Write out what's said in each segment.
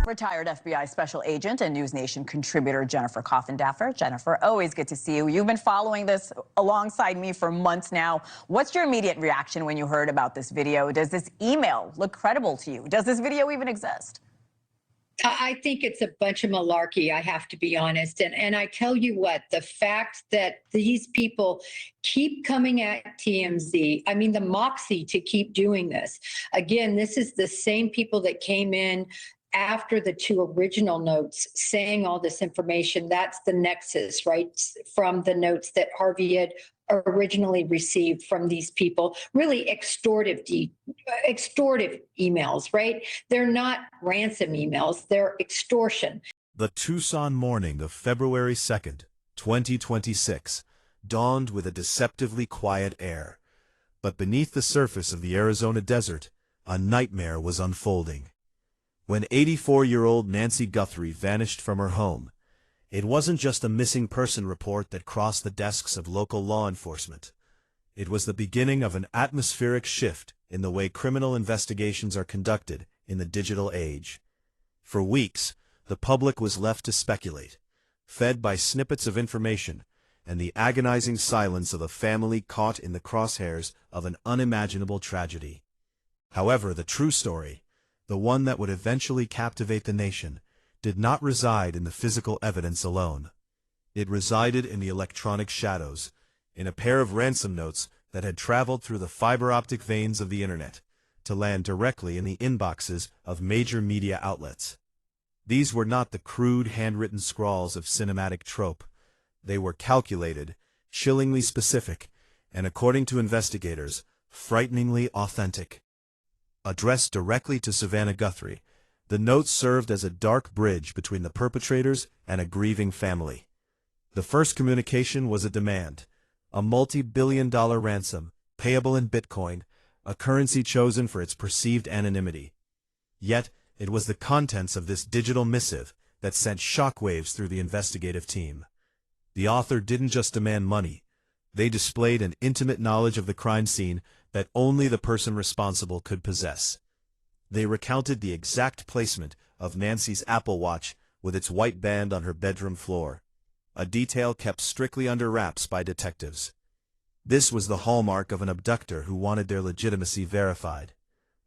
Retired FBI special agent and News Nation contributor Jennifer Coffindaffer. Jennifer, always good to see you. You've been following this alongside me for months now. What's your immediate reaction when you heard about this video? Does this email look credible to you? Does this video even exist? I think it's a bunch of malarkey, I have to be honest. And I tell you what, the fact that these people keep coming at TMZ, I mean, the moxie to keep doing this. Again, this is the same people that came in after the two original notes saying all this information. That's the nexus, right, from the notes that Harvey had originally received from these people. Really extortive emails, right? They're not ransom emails, they're extortion. The Tucson morning of February 2nd, 2026, dawned with a deceptively quiet air. But beneath the surface of the Arizona desert, a nightmare was unfolding. When 84-year-old Nancy Guthrie vanished from her home, it wasn't just a missing person report that crossed the desks of local law enforcement. It was the beginning of an atmospheric shift in the way criminal investigations are conducted in the digital age. For weeks, the public was left to speculate, fed by snippets of information and the agonizing silence of a family caught in the crosshairs of an unimaginable tragedy. However, the true story, the one that would eventually captivate the nation, did not reside in the physical evidence alone. It resided in the electronic shadows, in a pair of ransom notes that had traveled through the fiber-optic veins of the internet to land directly in the inboxes of major media outlets. These were not the crude handwritten scrawls of cinematic trope. They were calculated, chillingly specific, and according to investigators, frighteningly authentic. Addressed directly to Savannah Guthrie, the notes served as a dark bridge between the perpetrators and a grieving family. The first communication was a demand, a multi-billion-dollar ransom, payable in Bitcoin, a currency chosen for its perceived anonymity. Yet, it was the contents of this digital missive that sent shockwaves through the investigative team. The author didn't just demand money. They displayed an intimate knowledge of the crime scene that only the person responsible could possess. They recounted the exact placement of Nancy's Apple Watch with its white band on her bedroom floor, a detail kept strictly under wraps by detectives. This was the hallmark of an abductor who wanted their legitimacy verified,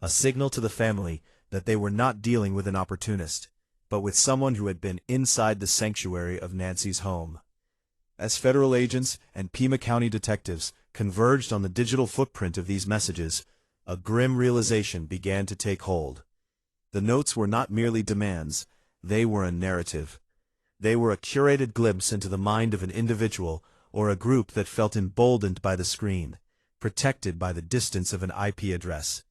a signal to the family that they were not dealing with an opportunist, but with someone who had been inside the sanctuary of Nancy's home. As federal agents and Pima County detectives converged on the digital footprint of these messages, a grim realization began to take hold. The notes were not merely demands, they were a narrative. They were a curated glimpse into the mind of an individual or a group that felt emboldened by the screen, protected by the distance of an IP address.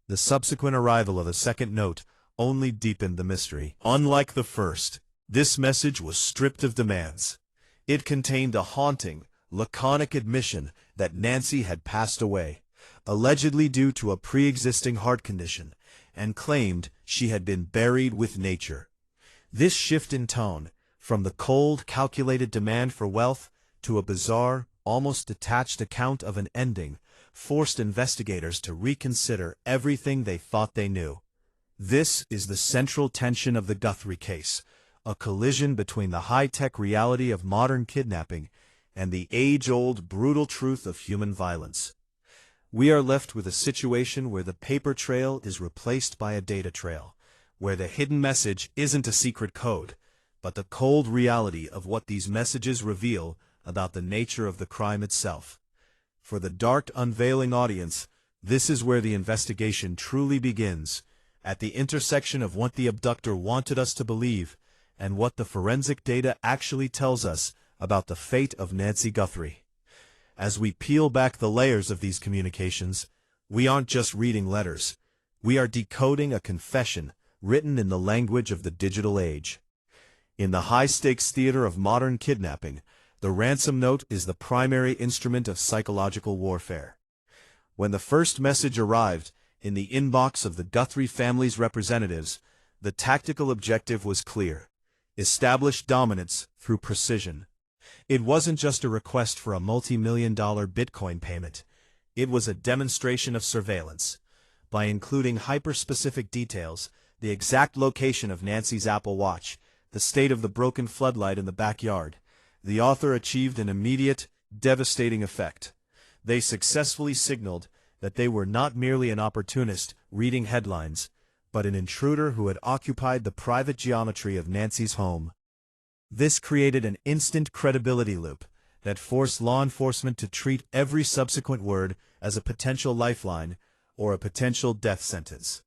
The subsequent arrival of a second note only deepened the mystery. Unlike the first, this message was stripped of demands. It contained a haunting, laconic admission that Nancy had passed away, allegedly due to a pre-existing heart condition, and claimed she had been buried with nature. This shift in tone, from the cold, calculated demand for wealth to a bizarre, almost detached account of an ending, forced investigators to reconsider everything they thought they knew. This is the central tension of the Guthrie case, a collision between the high-tech reality of modern kidnapping and the age-old brutal truth of human violence. We are left with a situation where the paper trail is replaced by a data trail, where the hidden message isn't a secret code, but the cold reality of what these messages reveal about the nature of the crime itself. For the Dark Unveiling audience, this is where the investigation truly begins, at the intersection of what the abductor wanted us to believe and what the forensic data actually tells us about the fate of Nancy Guthrie. As we peel back the layers of these communications, we aren't just reading letters. We are decoding a confession written in the language of the digital age. In the high-stakes theater of modern kidnapping, the ransom note is the primary instrument of psychological warfare. When the first message arrived in the inbox of the Guthrie family's representatives, the tactical objective was clear: establish dominance through precision. It wasn't just a request for a multi-million-dollar Bitcoin payment. It was a demonstration of surveillance. By including hyper-specific details, the exact location of Nancy's Apple Watch, the state of the broken floodlight in the backyard, the author achieved an immediate, devastating effect. They successfully signaled that they were not merely an opportunist reading headlines, but an intruder who had occupied the private geometry of Nancy's home. This created an instant credibility loop that forced law enforcement to treat every subsequent word as a potential lifeline or a potential death sentence.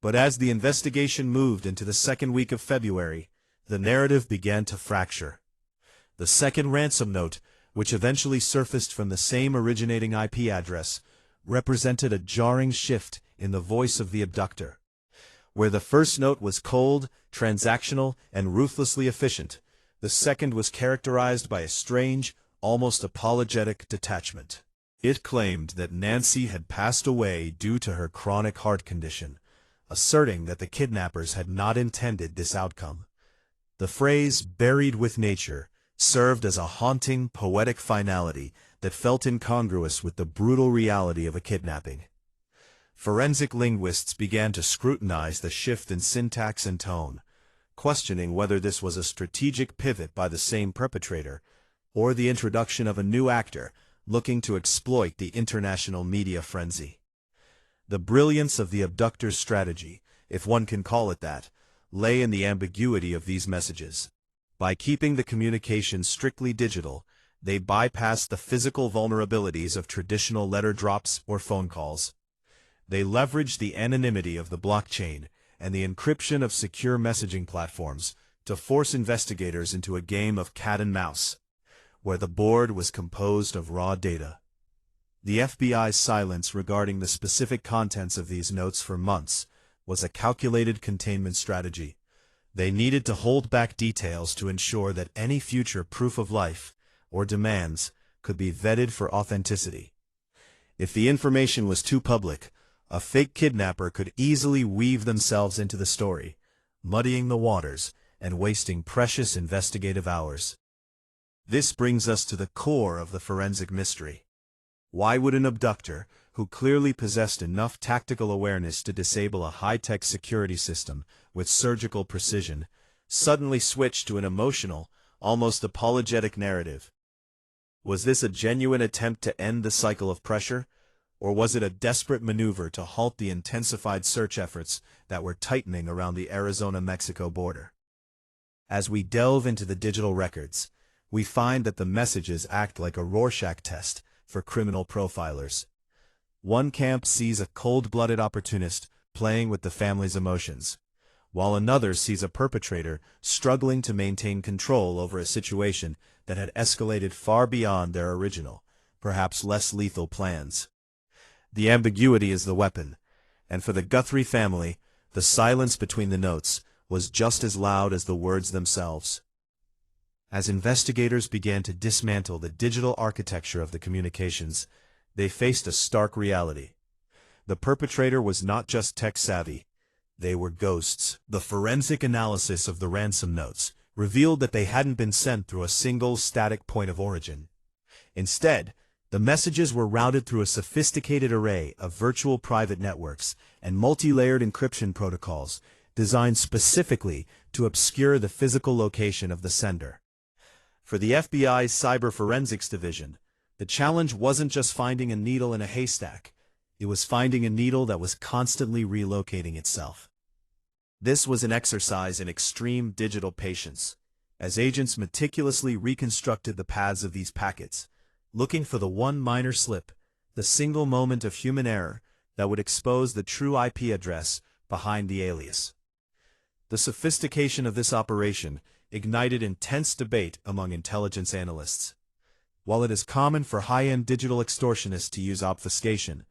But as the investigation moved into the second week of February, the narrative began to fracture. The second ransom note, which eventually surfaced from the same originating IP address, represented a jarring shift in the voice of the abductor. Where the first note was cold, transactional, and ruthlessly efficient, the second was characterized by a strange, almost apologetic detachment. It claimed that Nancy had passed away due to her chronic heart condition, asserting that the kidnappers had not intended this outcome. The phrase, "buried with nature," served as a haunting, poetic finality that felt incongruous with the brutal reality of a kidnapping. Forensic linguists began to scrutinize the shift in syntax and tone, questioning whether this was a strategic pivot by the same perpetrator, or the introduction of a new actor looking to exploit the international media frenzy. The brilliance of the abductor's strategy, if one can call it that, lay in the ambiguity of these messages. By keeping the communication strictly digital, they bypassed the physical vulnerabilities of traditional letter drops or phone calls. They leveraged the anonymity of the blockchain and the encryption of secure messaging platforms to force investigators into a game of cat and mouse, where the board was composed of raw data. The FBI's silence regarding the specific contents of these notes for months was a calculated containment strategy. They needed to hold back details to ensure that any future proof of life or demands could be vetted for authenticity. If the information was too public, a fake kidnapper could easily weave themselves into the story, muddying the waters and wasting precious investigative hours. This brings us to the core of the forensic mystery. Why would an abductor, who clearly possessed enough tactical awareness to disable a high-tech security system with surgical precision, suddenly switch to an emotional, almost apologetic narrative? Was this a genuine attempt to end the cycle of pressure, or was it a desperate maneuver to halt the intensified search efforts that were tightening around the Arizona-Mexico border? As we delve into the digital records, we find that the messages act like a Rorschach test for criminal profilers. One camp sees a cold-blooded opportunist playing with the family's emotions, while another sees a perpetrator struggling to maintain control over a situation that had escalated far beyond their original, perhaps less lethal plans. The ambiguity is the weapon, and for the Guthrie family, the silence between the notes was just as loud as the words themselves. As investigators began to dismantle the digital architecture of the communications, they faced a stark reality. The perpetrator was not just tech-savvy, they were ghosts. The forensic analysis of the ransom notes revealed that they hadn't been sent through a single static point of origin. Instead, the messages were routed through a sophisticated array of virtual private networks and multi-layered encryption protocols designed specifically to obscure the physical location of the sender. For the FBI's Cyber Forensics Division, the challenge wasn't just finding a needle in a haystack, it was finding a needle that was constantly relocating itself. This was an exercise in extreme digital patience, as agents meticulously reconstructed the paths of these packets, looking for the one minor slip, the single moment of human error that would expose the true IP address behind the alias. The sophistication of this operation ignited intense debate among intelligence analysts. While it is common for high-end digital extortionists to use obfuscation,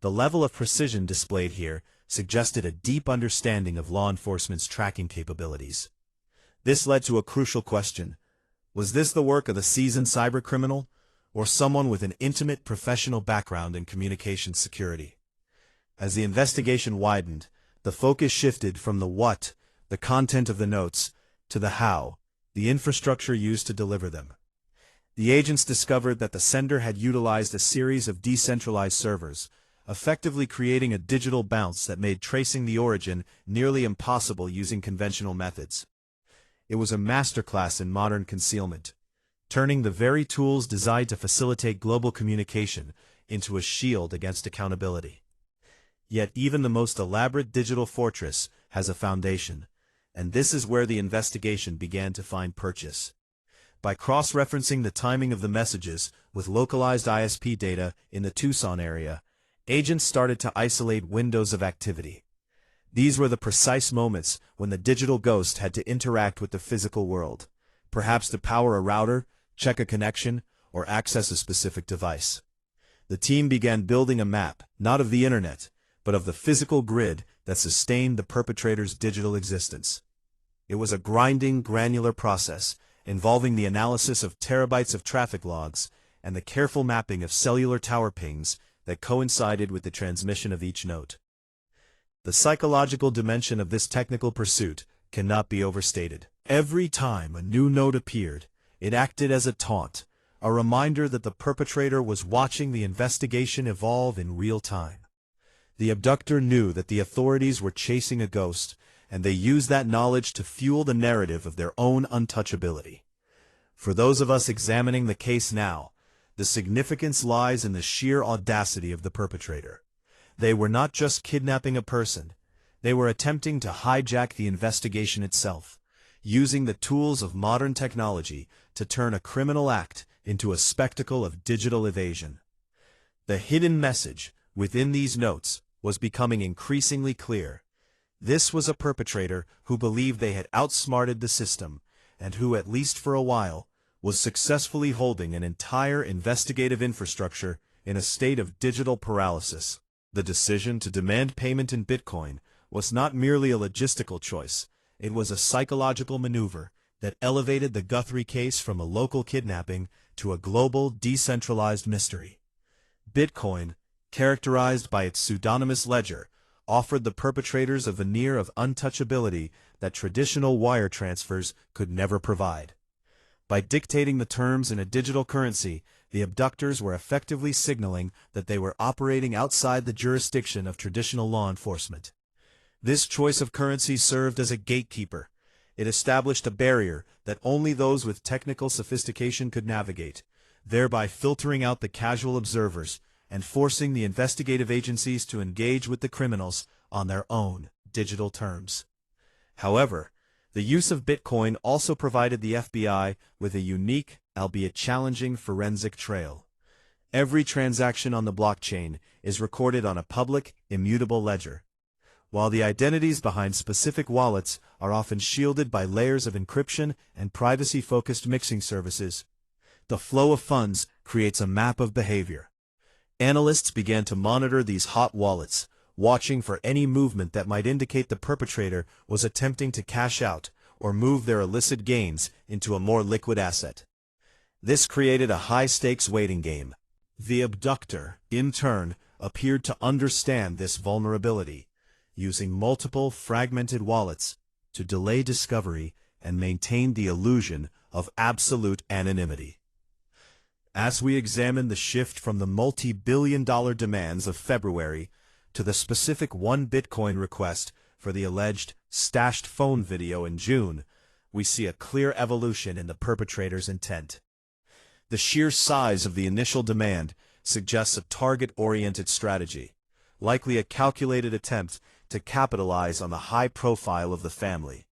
the level of precision displayed here suggested a deep understanding of law enforcement's tracking capabilities. This led to a crucial question. Was this the work of a seasoned cybercriminal, or someone with an intimate professional background in communications security? As the investigation widened, the focus shifted from the what, the content of the notes, to the how, the infrastructure used to deliver them. The agents discovered that the sender had utilized a series of decentralized servers, effectively creating a digital bounce that made tracing the origin nearly impossible using conventional methods. It was a masterclass in modern concealment, turning the very tools designed to facilitate global communication into a shield against accountability. Yet even the most elaborate digital fortress has a foundation, and this is where the investigation began to find purchase. By cross-referencing the timing of the messages with localized ISP data in the Tucson area, agents started to isolate windows of activity. These were the precise moments when the digital ghost had to interact with the physical world, perhaps to power a router, check a connection, or access a specific device. The team began building a map, not of the internet, but of the physical grid that sustained the perpetrator's digital existence. It was a grinding, granular process involving the analysis of terabytes of traffic logs and the careful mapping of cellular tower pings that coincided with the transmission of each note. The psychological dimension of this technical pursuit cannot be overstated. Every time a new note appeared, it acted as a taunt, a reminder that the perpetrator was watching the investigation evolve in real time. The abductor knew that the authorities were chasing a ghost, and they used that knowledge to fuel the narrative of their own untouchability. For those of us examining the case now, the significance lies in the sheer audacity of the perpetrator. They were not just kidnapping a person, they were attempting to hijack the investigation itself, using the tools of modern technology to turn a criminal act into a spectacle of digital evasion. The hidden message within these notes was becoming increasingly clear. This was a perpetrator who believed they had outsmarted the system, and who, at least for a while, was successfully holding an entire investigative infrastructure in a state of digital paralysis. The decision to demand payment in Bitcoin was not merely a logistical choice, it was a psychological maneuver that elevated the Guthrie case from a local kidnapping to a global, decentralized mystery. Bitcoin, characterized by its pseudonymous ledger, offered the perpetrators a veneer of untouchability that traditional wire transfers could never provide. By dictating the terms in a digital currency, the abductors were effectively signaling that they were operating outside the jurisdiction of traditional law enforcement. This choice of currency served as a gatekeeper. It established a barrier that only those with technical sophistication could navigate, thereby filtering out the casual observers and forcing the investigative agencies to engage with the criminals on their own digital terms. However, the use of Bitcoin also provided the FBI with a unique, albeit challenging, forensic trail. Every transaction on the blockchain is recorded on a public, immutable ledger. While the identities behind specific wallets are often shielded by layers of encryption and privacy-focused mixing services, the flow of funds creates a map of behavior. Analysts began to monitor these hot wallets, watching for any movement that might indicate the perpetrator was attempting to cash out or move their illicit gains into a more liquid asset. This created a high-stakes waiting game. The abductor, in turn, appeared to understand this vulnerability, using multiple fragmented wallets to delay discovery and maintain the illusion of absolute anonymity. As we examine the shift from the multi-billion-dollar demands of February to the specific one Bitcoin request for the alleged stashed phone video in June, we see a clear evolution in the perpetrator's intent. The sheer size of the initial demand suggests a target-oriented strategy, likely a calculated attempt to capitalize on the high profile of the family.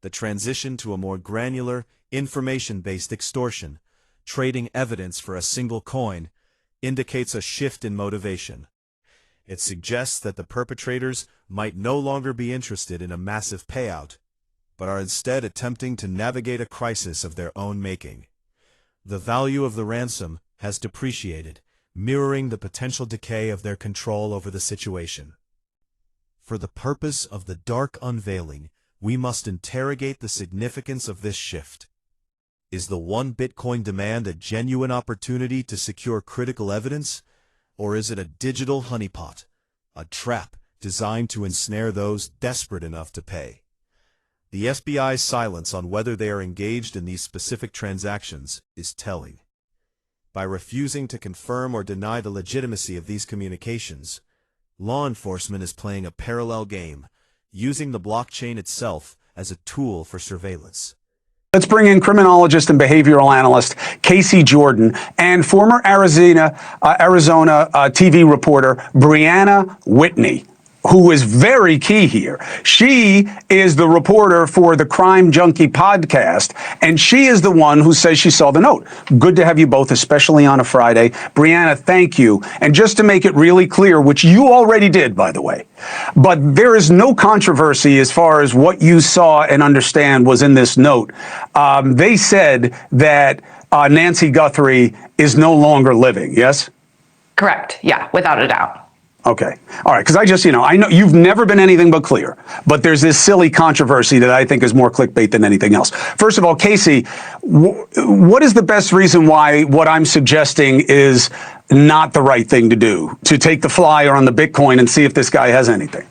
The transition to a more granular, information-based extortion, trading evidence for a single coin, indicates a shift in motivation. It suggests that the perpetrators might no longer be interested in a massive payout, but are instead attempting to navigate a crisis of their own making. The value of the ransom has depreciated, mirroring the potential decay of their control over the situation. For the purpose of the Dark Unveiling, we must interrogate the significance of this shift. Is the one Bitcoin demand a genuine opportunity to secure critical evidence, or is it a digital honeypot, a trap designed to ensnare those desperate enough to pay? The FBI's silence on whether they are engaged in these specific transactions is telling. by refusing to confirm or deny the legitimacy of these communications. Law enforcement is playing a parallel game, using the blockchain itself as a tool for surveillance. Let's bring in criminologist and behavioral analyst Casey Jordan and former Arizona TV reporter Brianna Whitney, who is very key here. She is the reporter for the Crime Junkie podcast, and she is the one who says she saw the note. Good to have you both, especially on a Friday. Brianna, thank you. And just to make it really clear, which you already did, by the way, but there is no controversy as far as what you saw and understand was in this note. They said that Nancy Guthrie is no longer living, yes? Correct. Yeah, without a doubt. Okay. All right. Because I know you've never been anything but clear, but there's this silly controversy that I think is more clickbait than anything else. First of all, Casey, what is the best reason why what I'm suggesting is not the right thing to do, to take the flyer on the Bitcoin and see if this guy has anything?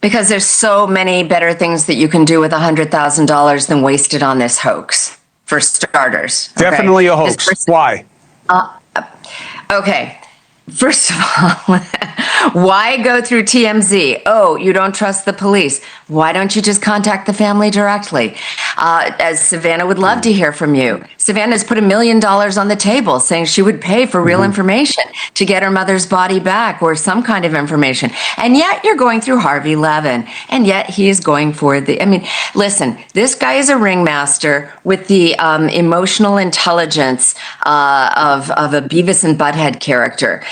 Because there's so many better things that you can do with $100,000 than waste it on this hoax, for starters. Okay? Definitely a hoax. Why? Okay. First of all, why go through TMZ? Oh, you don't trust the police. Why don't you just contact the family directly? As Savannah would love to hear from you. Savannah's put $1 million on the table saying she would pay for real information to get her mother's body back or some kind of information. And yet you're going through Harvey Levin. And yet he is going for listen, this guy is a ringmaster with the emotional intelligence of a Beavis and Butthead character.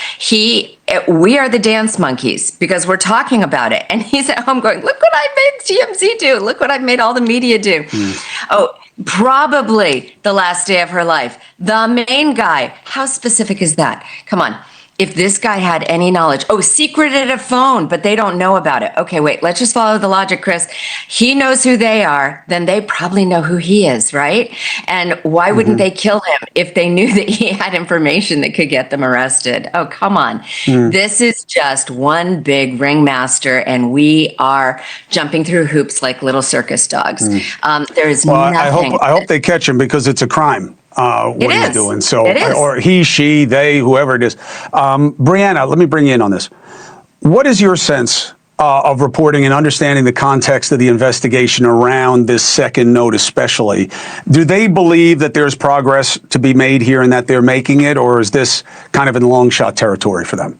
We are the dance monkeys because we're talking about it. And he's at home going, look what I made TMZ do. Look what I've made all the media do. Oh, probably the last day of her life. The main guy. How specific is that? Come on. If this guy had any knowledge, secreted a phone, but they don't know about it. Okay, wait, let's just follow the logic, Chris. He knows who they are, then they probably know who he is, right? And why wouldn't they kill him if they knew that he had information that could get them arrested? Oh, come on. This is just one big ringmaster, and we are jumping through hoops like little circus dogs. There is nothing. I hope they catch him because it's a crime. What he's doing. So, It is. or he, she, they, whoever it is. Brianna, let me bring you in on this. What is your sense of reporting and understanding the context of the investigation around this second note especially? Do they believe that there's progress to be made here and that they're making it, or is this kind of in long shot territory for them?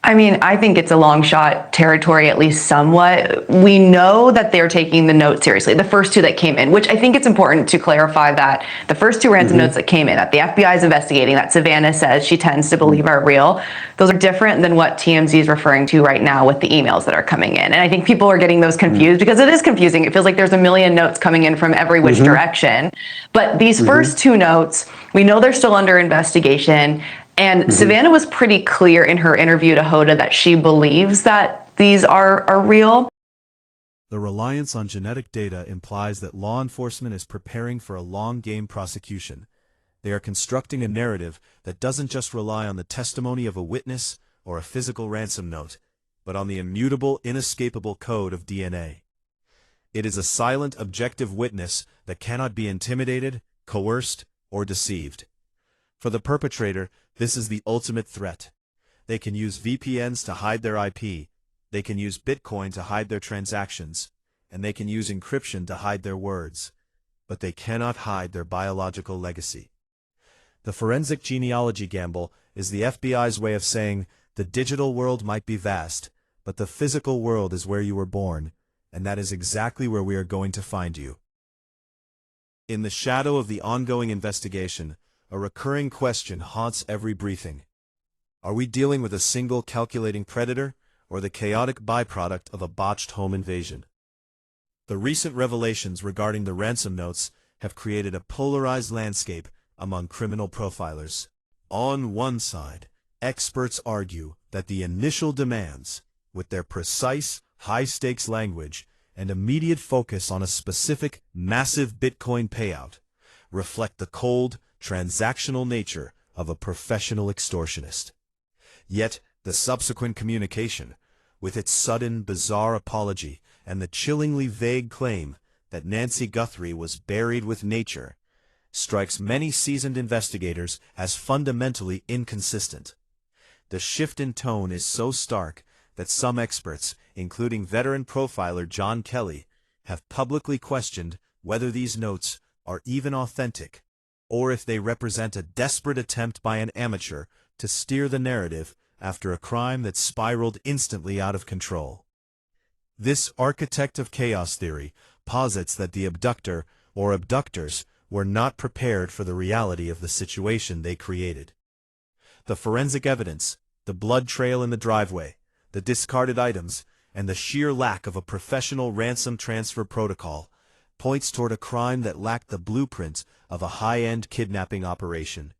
I mean, I think it's a long shot territory, at least somewhat. We know that they're taking the note seriously, the first two that came in, which I think it's important to clarify that the first two ransom notes that came in, that the FBI is investigating, that Savannah says she tends to believe are real, those are different than what TMZ is referring to right now with the emails that are coming in. And I think people are getting those confused because it is confusing. It feels like there's a million notes coming in from every which direction. But these first two notes, we know they're still under investigation. And Savannah was pretty clear in her interview to Hoda that she believes that these are real. The reliance on genetic data implies that law enforcement is preparing for a long-game prosecution. They are constructing a narrative that doesn't just rely on the testimony of a witness or a physical ransom note, but on the immutable, inescapable code of DNA. It is a silent, objective witness that cannot be intimidated, coerced, or deceived. For the perpetrator, this is the ultimate threat. They can use VPNs to hide their IP, they can use Bitcoin to hide their transactions, and they can use encryption to hide their words. But they cannot hide their biological legacy. The forensic genealogy gamble is the FBI's way of saying the digital world might be vast, but the physical world is where you were born, and that is exactly where we are going to find you. In the shadow of the ongoing investigation, a recurring question haunts every briefing. Are we dealing with a single calculating predator, or the chaotic byproduct of a botched home invasion? The recent revelations regarding the ransom notes have created a polarized landscape among criminal profilers. On one side, experts argue that the initial demands, with their precise, high-stakes language and immediate focus on a specific, massive Bitcoin payout, reflect the cold, transactional nature of a professional extortionist. Yet, the subsequent communication, with its sudden, bizarre apology and the chillingly vague claim that Nancy Guthrie was buried with nature, strikes many seasoned investigators as fundamentally inconsistent. The shift in tone is so stark that some experts, including veteran profiler John Kelly, have publicly questioned whether these notes are even authentic, or if they represent a desperate attempt by an amateur to steer the narrative after a crime that spiraled instantly out of control. This architect of chaos theory posits that the abductor or abductors were not prepared for the reality of the situation they created. The forensic evidence, the blood trail in the driveway, the discarded items, and the sheer lack of a professional ransom transfer protocol points toward a crime that lacked the blueprint of a high-end kidnapping operation.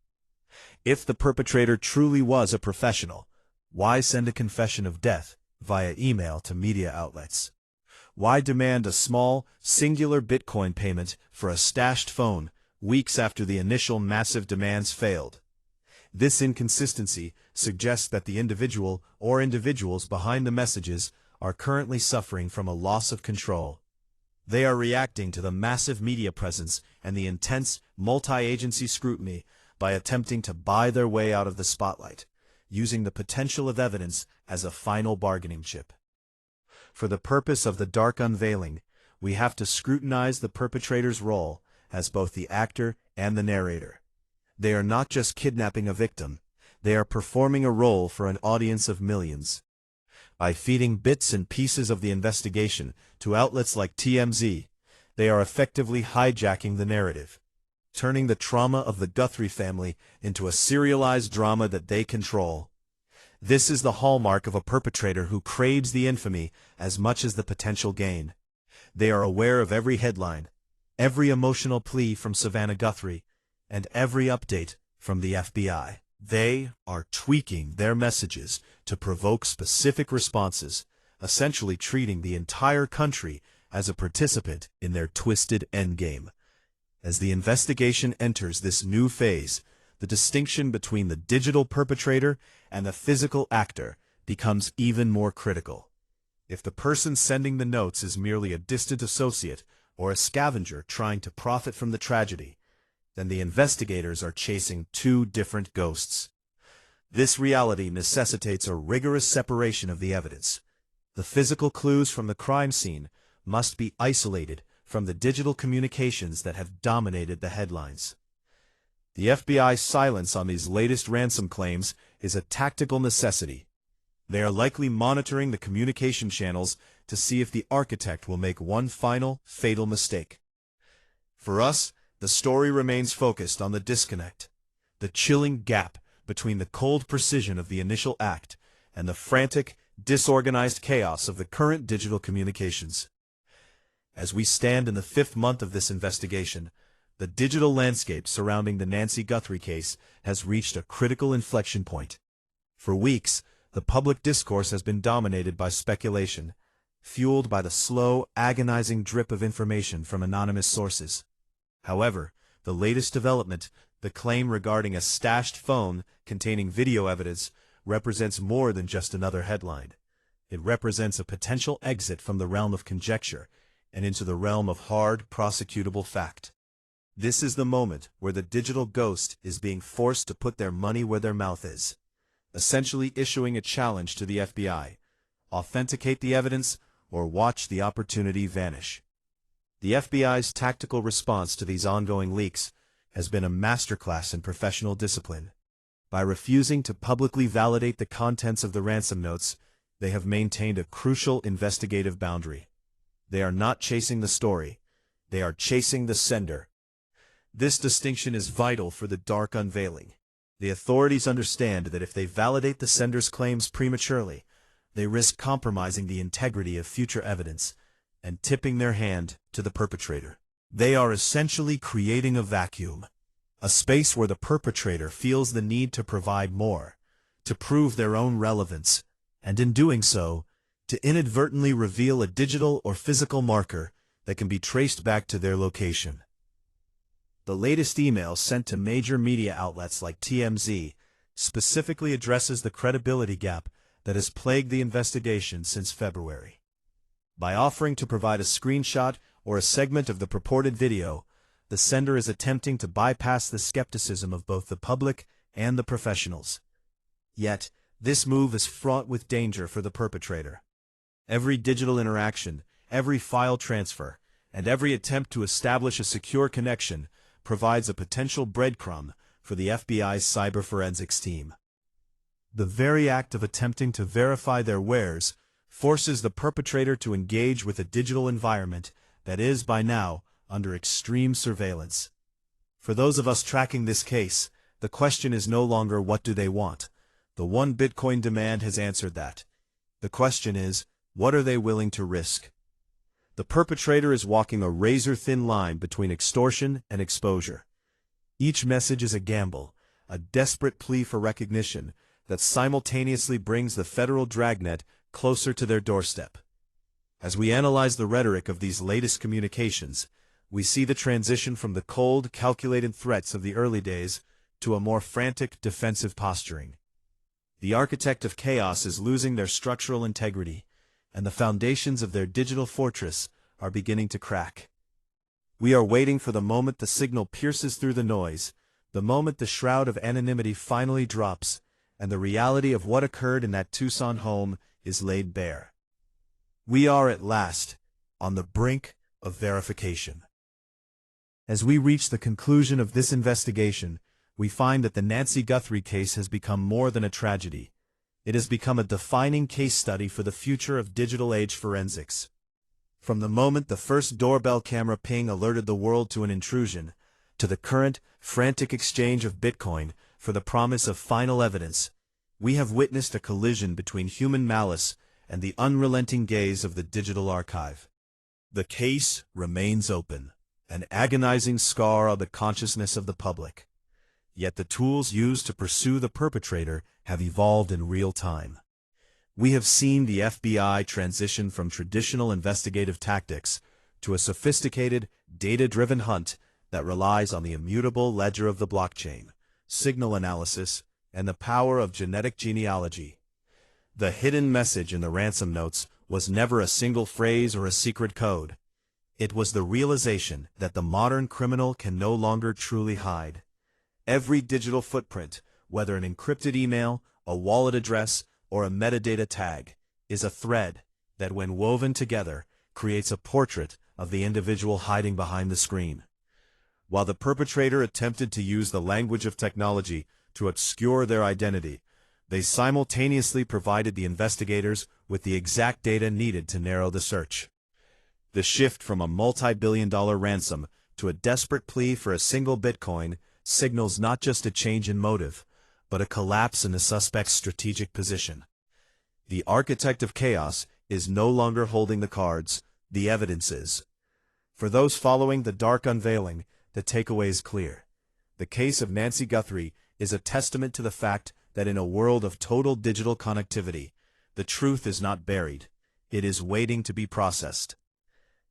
If the perpetrator truly was a professional, why send a confession of death via email to media outlets? Why demand a small, singular Bitcoin payment for a stashed phone weeks after the initial massive demands failed? This inconsistency suggests that the individual or individuals behind the messages are currently suffering from a loss of control. They are reacting to the massive media presence and the intense multi-agency scrutiny by attempting to buy their way out of the spotlight, using the potential of evidence as a final bargaining chip. For the purpose of the Dark Unveiling, we have to scrutinize the perpetrator's role as both the actor and the narrator. They are not just kidnapping a victim, they are performing a role for an audience of millions. By feeding bits and pieces of the investigation to outlets like TMZ, they are effectively hijacking the narrative, turning the trauma of the Guthrie family into a serialized drama that they control. This is the hallmark of a perpetrator who craves the infamy as much as the potential gain. They are aware of every headline, every emotional plea from Savannah Guthrie, and every update from the FBI. They are tweaking their messages to provoke specific responses, essentially treating the entire country as a participant in their twisted endgame. As the investigation enters this new phase, the distinction between the digital perpetrator and the physical actor becomes even more critical. If the person sending the notes is merely a distant associate or a scavenger trying to profit from the tragedy, then the investigators are chasing two different ghosts. This reality necessitates a rigorous separation of the evidence. The physical clues from the crime scene must be isolated from the digital communications that have dominated the headlines. The FBI's silence on these latest ransom claims is a tactical necessity. They are likely monitoring the communication channels to see if the architect will make one final, fatal mistake. For us, the story remains focused on the disconnect, the chilling gap between the cold precision of the initial act and the frantic, disorganized chaos of the current digital communications. As we stand in the 5th month of this investigation, the digital landscape surrounding the Nancy Guthrie case has reached a critical inflection point. For weeks, the public discourse has been dominated by speculation, fueled by the slow, agonizing drip of information from anonymous sources. However, the latest development, the claim regarding a stashed phone containing video evidence, represents more than just another headline. It represents a potential exit from the realm of conjecture and into the realm of hard, prosecutable fact. This is the moment where the digital ghost is being forced to put their money where their mouth is, essentially issuing a challenge to the FBI: authenticate the evidence or watch the opportunity vanish. The FBI's tactical response to these ongoing leaks has been a masterclass in professional discipline. By refusing to publicly validate the contents of the ransom notes, they have maintained a crucial investigative boundary. They are not chasing the story, they are chasing the sender. This distinction is vital for the Dark Unveiling. The authorities understand that if they validate the sender's claims prematurely, they risk compromising the integrity of future evidence and tipping their hand to the perpetrator. They are essentially creating a vacuum, a space where the perpetrator feels the need to provide more, to prove their own relevance, and in doing so, to inadvertently reveal a digital or physical marker that can be traced back to their location. The latest email sent to major media outlets like TMZ specifically addresses the credibility gap that has plagued the investigation since February. By offering to provide a screenshot or a segment of the purported video, the sender is attempting to bypass the skepticism of both the public and the professionals. Yet, this move is fraught with danger for the perpetrator. Every digital interaction, every file transfer, and every attempt to establish a secure connection provides a potential breadcrumb for the FBI's cyber forensics team. The very act of attempting to verify their wares forces the perpetrator to engage with a digital environment that is, by now, under extreme surveillance. For those of us tracking this case, the question is no longer what do they want. The one Bitcoin demand has answered that. The question is, what are they willing to risk? The perpetrator is walking a razor-thin line between extortion and exposure. Each message is a gamble, a desperate plea for recognition that simultaneously brings the federal dragnet closer to their doorstep. As we analyze the rhetoric of these latest communications, we see the transition from the cold, calculated threats of the early days to a more frantic, defensive posturing. The architect of chaos is losing their structural integrity, and the foundations of their digital fortress are beginning to crack. We are waiting for the moment the signal pierces through the noise, the moment the shroud of anonymity finally drops, and the reality of what occurred in that Tucson home is laid bare. We are at last on the brink of verification. As we reach the conclusion of this investigation, we find that the Nancy Guthrie case has become more than a tragedy. It has become a defining case study for the future of digital age forensics. From the moment the first doorbell camera ping alerted the world to an intrusion, to the current, frantic exchange of Bitcoin for the promise of final evidence, we have witnessed a collision between human malice and the unrelenting gaze of the digital archive. The case remains open, an agonizing scar on the consciousness of the public. Yet the tools used to pursue the perpetrator have evolved in real time. We have seen the FBI transition from traditional investigative tactics to a sophisticated, data-driven hunt that relies on the immutable ledger of the blockchain, signal analysis, and the power of genetic genealogy. The hidden message in the ransom notes was never a single phrase or a secret code. It was the realization that the modern criminal can no longer truly hide. Every digital footprint, whether an encrypted email, a wallet address, or a metadata tag, is a thread that, when woven together, creates a portrait of the individual hiding behind the screen. While the perpetrator attempted to use the language of technology to obscure their identity, they simultaneously provided the investigators with the exact data needed to narrow the search. The shift from a multi-billion-dollar ransom to a desperate plea for a single Bitcoin signals not just a change in motive, but a collapse in the suspect's strategic position. The architect of chaos is no longer holding the cards, the evidence is. For those following the Dark Unveiling, the takeaway is clear. The case of Nancy Guthrie is a testament to the fact that in a world of total digital connectivity, the truth is not buried, it is waiting to be processed.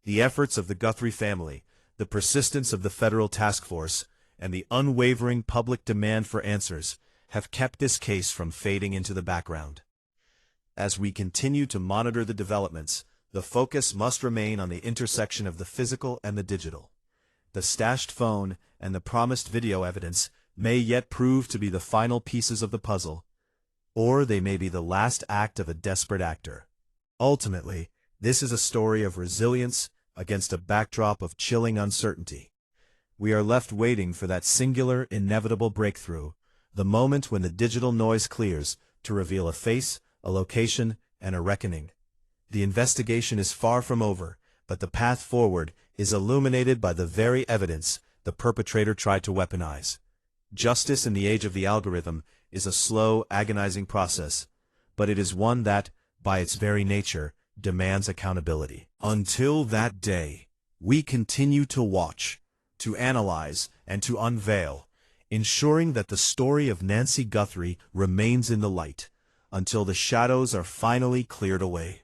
The efforts of the Guthrie family, the persistence of the federal task force, and the unwavering public demand for answers have kept this case from fading into the background. As we continue to monitor the developments, the focus must remain on the intersection of the physical and the digital. The stashed phone and the promised video evidence may yet prove to be the final pieces of the puzzle, or they may be the last act of a desperate actor. Ultimately, this is a story of resilience against a backdrop of chilling uncertainty. We are left waiting for that singular, inevitable breakthrough, the moment when the digital noise clears to reveal a face, a location, and a reckoning. The investigation is far from over, but the path forward is illuminated by the very evidence the perpetrator tried to weaponize. Justice in the age of the algorithm is a slow, agonizing process, but it is one that, by its very nature, demands accountability. Until that day, we continue to watch, to analyze, and to unveil, ensuring that the story of Nancy Guthrie remains in the light, until the shadows are finally cleared away.